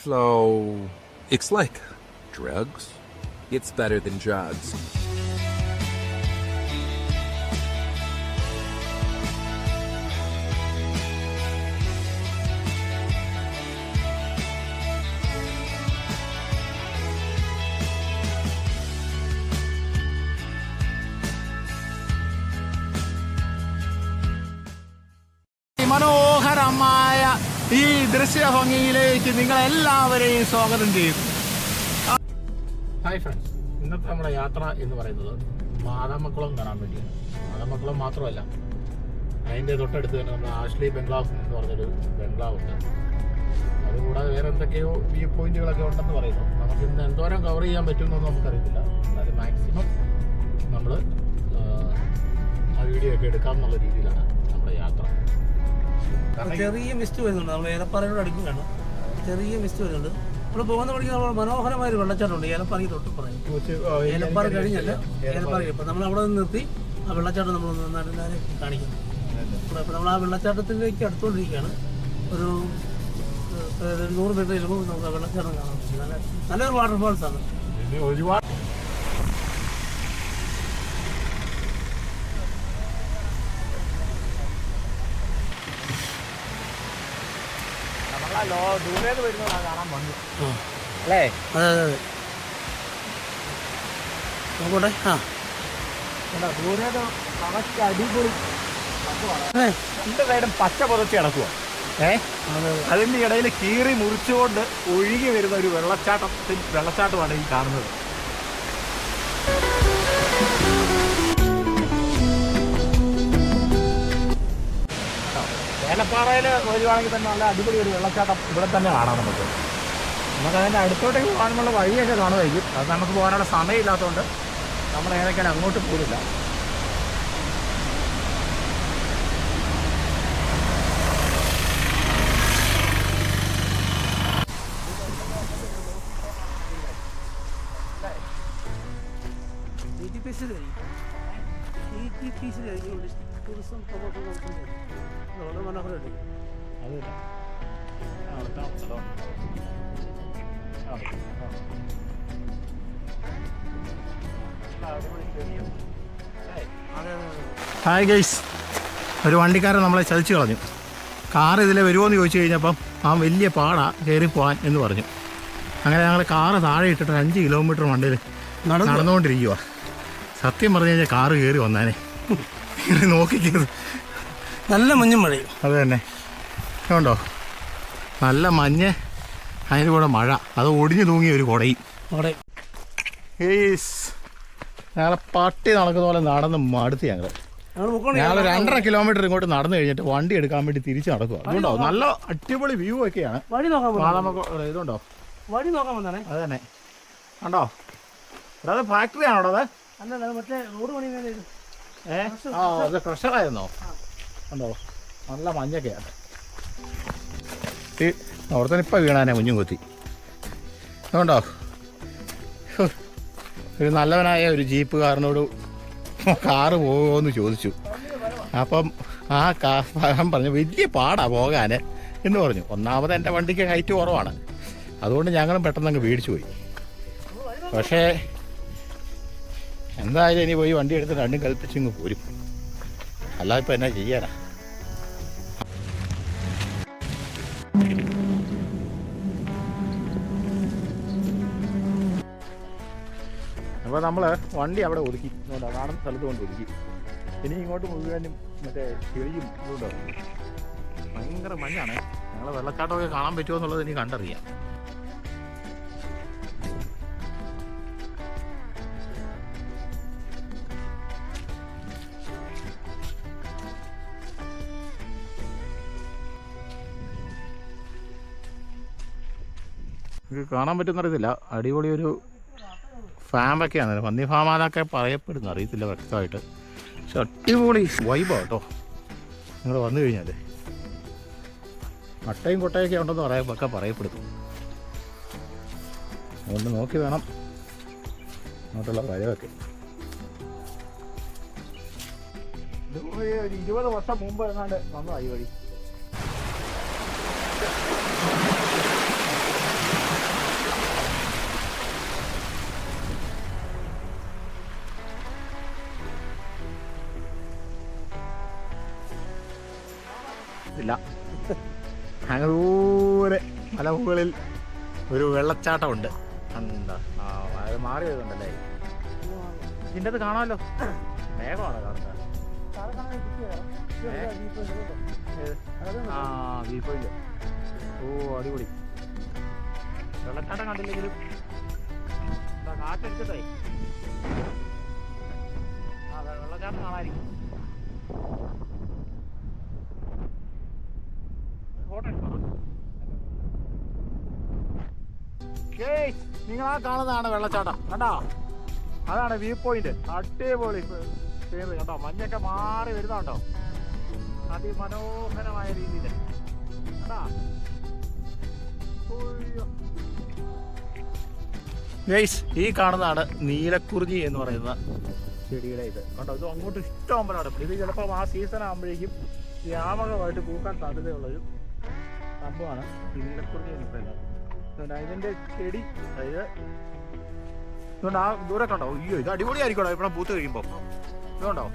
So, it's like drugs. It's better than drugs. മനോഹരമായ ഈ ദൃശ്യഭംഗിയിലേക്ക് നിങ്ങളെല്ലാവരെയും സ്വാഗതം ചെയ്യുന്നു. ഹായ് ഫ്രണ്ട്സ്, ഇന്നത്തെ നമ്മുടെ യാത്ര എന്ന് പറയുന്നത് മാതാമക്കുളം കാണാൻ വേണ്ടിയാണ്. മാതാമക്കുളം മാത്രമല്ല, അതിൻ്റെ തൊട്ടടുത്ത് തന്നെ നമ്മൾ ആഷ്ലി ബംഗ്ലാവ് എന്ന് പറഞ്ഞൊരു ബംഗ്ലാവ് ഉണ്ട്. അതുകൂടാതെ വേറെ എന്തൊക്കെയോ വ്യൂ പോയിന്റുകളൊക്കെ ഉണ്ടെന്ന് പറയുന്നു. നമുക്ക് ഇന്ന് എന്തോരം കവർ ചെയ്യാൻ പറ്റുമെന്നൊന്നും നമുക്കറിയത്തില്ല. എന്നാലും മാക്സിമം നമ്മൾ ആ വീഡിയോ ഒക്കെ എടുക്കാം എന്നുള്ള രീതിയിലാണ് നമ്മുടെ യാത്ര. ചെറിയ മിസ്റ്റ് വരുന്നുണ്ട്. നമ്മൾ ഏലപ്പാറയോട് അടുക്കുകയാണ്. ചെറിയ മിസ്റ്റ് വരുന്നുണ്ട്. ഇവിടെ പോകുന്ന വഴിക്ക് നമ്മൾ മനോഹരമായ ഒരു വെള്ളച്ചാട്ടമുണ്ട്. ഏലപ്പാറയ്ക്ക് തൊട്ട് പറയും. ഏലപ്പാറ കഴിഞ്ഞല്ല, ഏലപ്പാറ ഇപ്പം നമ്മൾ അവിടെ നിന്ന് നിർത്തി ആ വെള്ളച്ചാട്ടം നമ്മൾ നന്നായിട്ട് കാണിക്കുന്നു. അപ്പോൾ നമ്മൾ ആ വെള്ളച്ചാട്ടത്തിലേക്ക് അടുത്തുകൊണ്ടിരിക്കുകയാണ്. ഒരു 100 മീറ്റർ ചെല്ലുമ്പോൾ നമുക്ക് ആ വെള്ളച്ചാട്ടം കാണാൻ പറ്റും. നല്ലൊരു വാട്ടർഫാൾസ് ആണ്. ഒരുപാട് ദൂരേന്ന് വരുന്നതാണ് കാണാൻ വന്നു അല്ലേ? അതെ അതെ അതെ, നോക്കട്ടെ. ദൂരേന്ന് കണക്ക് അടിപൊളി രണ്ട് സൈഡും പച്ച പുതച്ച് കിടക്കുക. അതിൻ്റെ ഇടയിൽ കീറി മുറിച്ചുകൊണ്ട് ഒഴുകി വരുന്ന ഒരു വെള്ളച്ചാട്ടമാണ് ഈ കാണുന്നത്. ഏലപ്പാറയിൽ വരുവാണെങ്കിൽ തന്നെ നല്ല അടിപൊളി ഒരു വെള്ളച്ചാട്ടം ഇവിടെ തന്നെ കാണാം. നമുക്കതിൻ്റെ അടുത്തോട്ടേക്ക് പോകാനുള്ള വഴിയൊക്കെ കാണുമായിരിക്കും. അത് നമുക്ക് പോകാനുള്ള സമയമില്ലാത്തതുകൊണ്ട് നമ്മൾ ഏതൊക്കെയാണ് അങ്ങോട്ട് പോരില്ല. ടൂറിസം പ്രൊമോട്ട് നടത്തുന്നത് വളരെ മനോഹരമല്ലേ? ഹായ് ഗൈസ്, ഒരു വണ്ടിക്കാരൻ നമ്മളെ ചതിച്ചു കളഞ്ഞു. കാർ ഇതിലെ വരുമോ എന്ന് ചോദിച്ചു കഴിഞ്ഞപ്പം ആ വലിയ പാടാ കയറി പോകാൻ എന്ന് പറഞ്ഞു. അങ്ങനെ ഞങ്ങൾ കാറ് താഴെ ഇട്ടിട്ട് 5 കിലോമീറ്റർ വണ്ടിയിൽ നടന്നുകൊണ്ടിരിക്കുക. സത്യം പറഞ്ഞു കഴിഞ്ഞാൽ കാറ് കയറി വന്നാനേ നോക്കിക്കത്. നല്ല മഞ്ഞും മഴയും. അത് തന്നെ ഉണ്ടോ, നല്ല മഞ്ഞ്, അതിൻ്റെ കൂടെ മഴ, അത് ഒടിഞ്ഞു തൂങ്ങിയ ഒരു കുടയും. ഞങ്ങളെ പട്ടി നടക്കുന്ന പോലെ നടന്ന് മടുത്ത് ഞങ്ങൾ 2.5 കിലോമീറ്റർ ഇങ്ങോട്ട് നടന്നു കഴിഞ്ഞിട്ട് വണ്ടി എടുക്കാൻ വേണ്ടി തിരിച്ച് നടക്കുക. അതുകൊണ്ടോ നല്ല അടിപൊളി വ്യൂ ഒക്കെയാണ്. ഇതുണ്ടോ വഴി നോക്കാൻ വന്നാണേ. അത് തന്നെ ഉണ്ടോ, അത് ഫാക്ടറി ആണോ അത്? മറ്റേ റോഡ് പണി അത് പ്രഷറായിരുന്നോ? ഉണ്ടോ, നല്ല മഞ്ഞൊക്കെയാണ്. അവിടെ തന്നെ ഇപ്പം വീണാനെ കുഞ്ഞും കൊത്തി. അതുകൊണ്ടോ ഒരു നല്ലവനായ ഒരു ജീപ്പുകാരനോട് കാറ് പോകുമോ എന്ന് ചോദിച്ചു. അപ്പം ആ കാരൻ പറഞ്ഞു വലിയ പാടാ പോകാൻ എന്ന് പറഞ്ഞു. ഒന്നാമത് എൻ്റെ വണ്ടിക്ക് ഹൈറ്റ് കുറവാണ്, അതുകൊണ്ട് ഞങ്ങളും പെട്ടെന്ന് അങ്ങ് പേടിച്ചു പോയി. പക്ഷേ എന്തായാലും ഇനി പോയി വണ്ടി എടുത്ത് രണ്ടും കൽപ്പിച്ചിങ്ങ് പോരും, അല്ലാതെ ഇപ്പം എന്നാ ചെയ്യാനാ. അപ്പോൾ നമ്മൾ വണ്ടി അവിടെ ഒതുക്കി, കാണുന്ന സ്ഥലത്ത് കൊണ്ട് ഒതുക്കി. ഇനി ഇങ്ങോട്ട് മുഴുവനും മറ്റേ ചെളിയും ഇതുകൊണ്ടോ ഭയങ്കര മഞ്ഞാണ്. ഞങ്ങൾ വെള്ളച്ചാട്ടമൊക്കെ കാണാൻ പറ്റുമോ എന്നുള്ളത് ഇനി കണ്ടറിയാം. ഇത് കാണാൻ പറ്റുമെന്നറിയത്തില്ല. അടിപൊളി ഒരു ഫാമൊക്കെയാണ്, പന്നി ഫാമാനൊക്കെ പറയപ്പെടുന്നു, അറിയത്തില്ല വ്യക്തമായിട്ട്. പക്ഷെ അടിപൊളി വൈബാണ് കേട്ടോ. നിങ്ങൾ വന്നു കഴിഞ്ഞാൽ അട്ടയും കൊട്ടയൊക്കെ ഉണ്ടെന്ന് ഒക്കെ പറയപ്പെടുന്നു. അതുകൊണ്ട് നോക്കി വേണം അങ്ങോട്ടുള്ള വരവൊക്കെ. ഒരു 20 വർഷം മുമ്പ് എങ്ങാണ്ട് വന്നതായി വഴി. അറിയത്തില്ല. അങ്ങ് ദൂരെ മലമുകളിൽ ഒരു വെള്ളച്ചാട്ടമുണ്ട്. എന്താ അത് മാറി വരുന്നുണ്ടല്ലേ? ഇതിൻ്റെ അത് കാണാമല്ലോ. വേഗമാണ് കാണുന്നത്. View point. ഓ അടിപൊളി. വെള്ളച്ചാട്ടം കണ്ടില്ലെങ്കിലും കാറ്റടിച്ചതേ വെള്ളച്ചാട്ടം കാണാതിരിക്കും. നിങ്ങൾ ആ കാണുന്നതാണ് വെള്ളച്ചാട്ടം. കണ്ടോ? അതാണ് വ്യൂ പോയിന്റ്. അടിപൊളി സീനറി കണ്ടോ? മഞ്ഞൊക്കെ മാറി വരുന്നുണ്ടോ? അതിമനോഹരമായ രീതിയിൽ കണ്ടോ? ഗൈസ്, ഈ കാണുന്നതാണ് നീലക്കുറിഞ്ഞി എന്ന് പറയുന്ന ചെടിയുടെ ഇത് കണ്ടോ? ഇത് അങ്ങോട്ട് ഇഷ്ടം അമ്പലമാണ്. ഇത് ചിലപ്പോൾ ആ സീസൺ ആകുമ്പോഴേക്കും വ്യാപകമായിട്ട് പൂക്കാൻ സാധ്യതയുള്ളൊരു സംഭവമാണ് നീലക്കുറിഞ്ഞി എന്ന് പറയുന്നത്. ഇതിൻ്റെ ചെടി അതായത് ഇതുകൊണ്ട് ആ ദൂരെ കണ്ടോ? അയ്യോ, ഇത് അടിപൊളിയായിരിക്കണോ ഇവിടെ പൂത്ത് കഴിയുമ്പോൾ. ഇതുകൊണ്ടോ?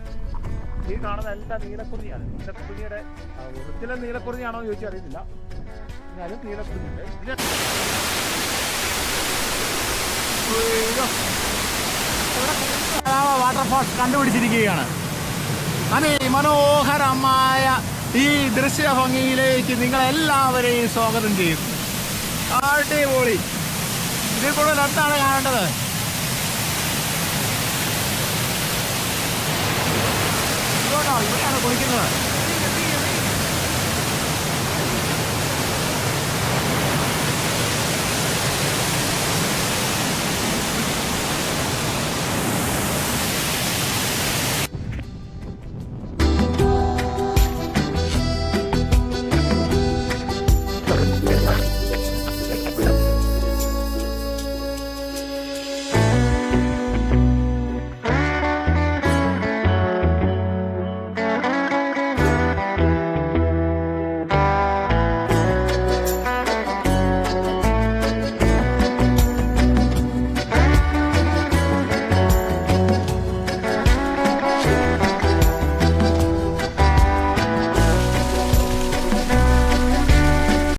ഈ കാണുന്ന എല്ലാം നീലക്കുറിഞ്ഞിയാണ്. നീലക്കുറിഞ്ഞിയുടെ ഒറിജിനൽ നീലക്കുറിഞ്ഞിയാണോ എന്ന് ചോദിച്ചാൽ അറിയത്തില്ല. എന്നാലും നീലക്കുറിഞ്ഞിയുണ്ട്. വാട്ടർഫോൾസ് കണ്ടുപിടിച്ചിരിക്കുകയാണ്. മനോഹരമായ ഈ ദൃശ്യഭംഗിയിലേക്ക് നിങ്ങളെല്ലാവരെയും സ്വാഗതം ചെയ്യും. അടിപൊളി. ഇതിൽ കൂടുതൽ അടുത്താണ് കാണേണ്ടത്. ഇവിടെയാണ് കുളിക്കുന്നത്.